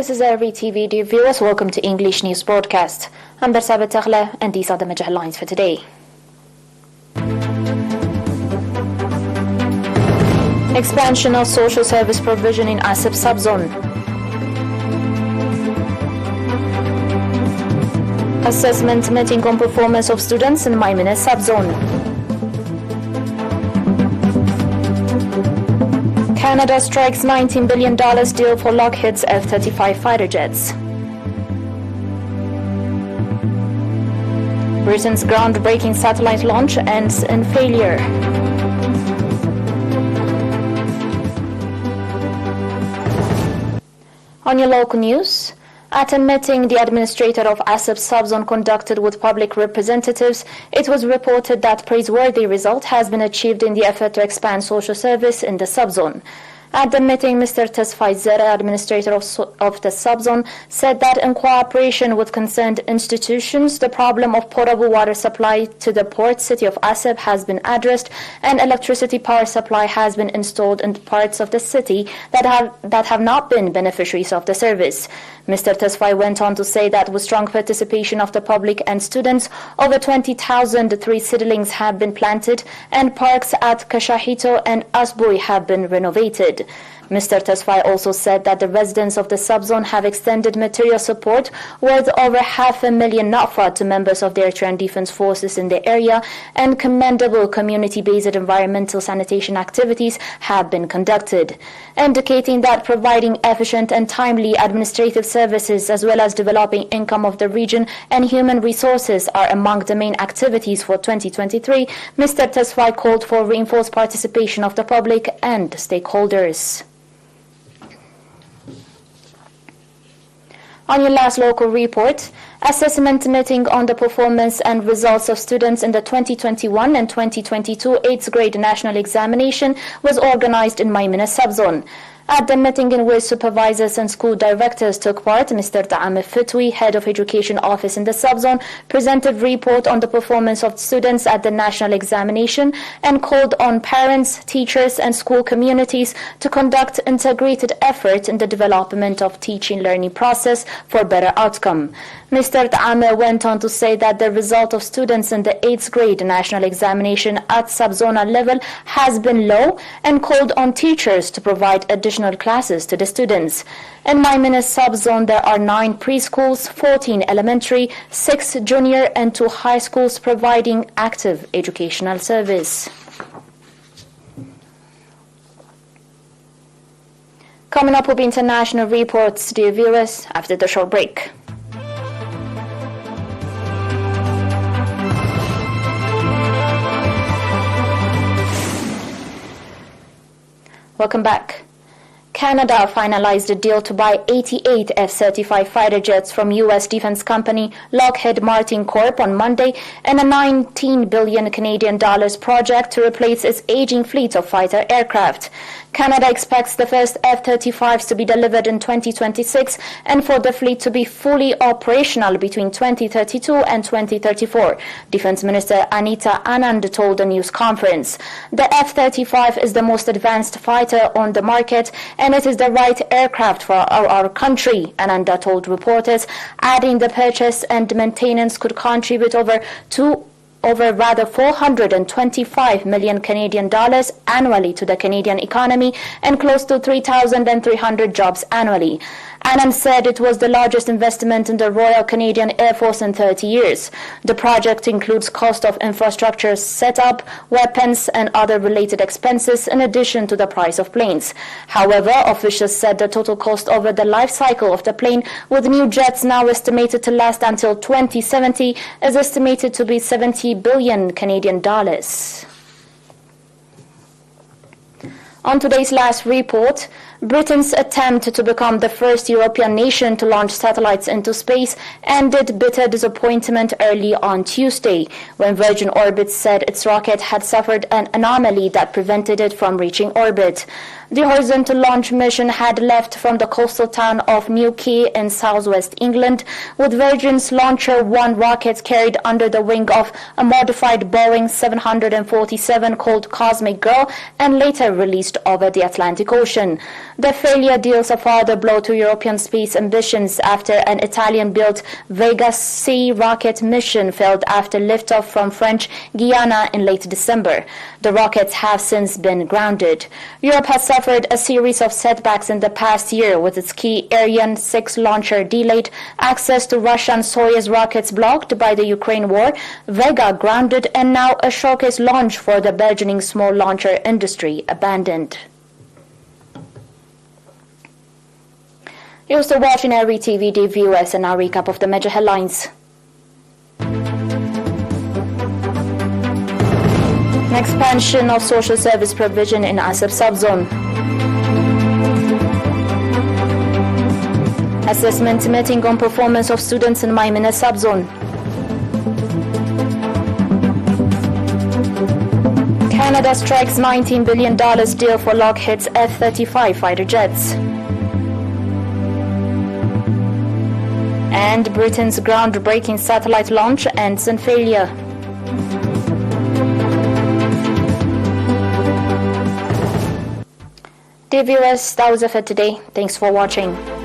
This is ERi-TV. Dear viewers, welcome to English News Broadcast. I'm Bersabet Taghla, and these are the major headlines for today. Expansion of social service provision in ASEP Subzone. Assessment meeting on performance of students in Maimene Subzone. Canada strikes $19 billion deal for Lockheed's F-35 fighter jets. Britain's groundbreaking satellite launch ends in failure. On your local news, at a meeting the administrator of ASEP Subzone conducted with public representatives, it was reported that praiseworthy result has been achieved in the effort to expand social service in the subzone. At the meeting, Mr. Tesfai Zere, administrator of the subzone, said that in cooperation with concerned institutions, the problem of potable water supply to the port city of ASEP has been addressed, and electricity power supply has been installed in parts of the city that have not been beneficiaries of the service. Mr. Tesfai went on to say that with strong participation of the public and students, over 20,000 tree seedlings have been planted, and parks at Kashahito and Asbui have been renovated. Mr. Tesfai also said that the residents of the subzone have extended material support worth over $500,000 NAFA to members of the Eritrean Defense Forces in the area, and commendable community-based environmental sanitation activities have been conducted, indicating that providing efficient and timely administrative services as well as developing income of the region and human resources are among the main activities for 2023. Mr. Tesfai called for reinforced participation of the public and stakeholders. On your last local report, assessment meeting on the performance and results of students in the 2021 and 2022 8th grade national examination was organized in Maimene Subzone. At the meeting in which supervisors and school directors took part, Mr. Ta'ame Fitwi, head of education office in the subzone, presented report on the performance of students at the national examination and called on parents, teachers and school communities to conduct integrated effort in the development of teaching-learning process for better outcome. Mr. Ta'ame went on to say that the result of students in the 8th grade national examination at subzonal level has been low and called on teachers to provide additional classes to the students. In Maimene Subzone, there are 9 preschools, 14 elementary, 6 junior and 2 high schools providing active educational service. Coming up will be international reports, dear viewers, after the short break. Welcome back. Canada finalized a deal to buy 88 F-35 fighter jets from U.S. defense company Lockheed Martin Corp on Monday in a $19 billion Canadian project to replace its aging fleet of fighter aircraft. Canada expects the first F-35s to be delivered in 2026 and for the fleet to be fully operational between 2032 and 2034, Defense Minister Anita Anand told a news conference. The F-35 is the most advanced fighter on the market and it is the right aircraft for our country, Ananda told reporters, adding the purchase and maintenance could contribute over 425 million Canadian dollars annually to the Canadian economy and close to 3,300 jobs annually. Anand said it was the largest investment in the Royal Canadian Air Force in 30 years. The project includes cost of infrastructure setup, weapons and other related expenses in addition to the price of planes. However, officials said the total cost over the life cycle of the plane, with new jets now estimated to last until 2070, is estimated to be 70 billion Canadian dollars. On today's last report, Britain's attempt to become the first European nation to launch satellites into space ended bitter disappointment early on Tuesday, when Virgin Orbit said its rocket had suffered an anomaly that prevented it from reaching orbit. The horizontal launch mission had left from the coastal town of Newquay in southwest England, with Virgin's Launcher 1 rocket carried under the wing of a modified Boeing 747 called Cosmic Girl and later released over the Atlantic Ocean. The failure deals a further blow to European space ambitions after an Italian-built Vega C rocket mission failed after liftoff from French Guiana in late December. The rockets have since been grounded. Europe has suffered a series of setbacks in the past year, with its key Ariane-6 launcher delayed, access to Russian Soyuz rockets blocked by the Ukraine war, Vega grounded, and now a showcase launch for the burgeoning small launcher industry abandoned. You're still watching ERi-TV, dear viewers, and our recap of the major headlines. An expansion of social service provision in Asab Subzone. Assessment meeting on performance of students in Maimene Subzone. Canada strikes $19 billion deal for Lockheed's F-35 fighter jets. And Britain's groundbreaking satellite launch ends in failure. Dear viewers, that was it for today. Thanks for watching.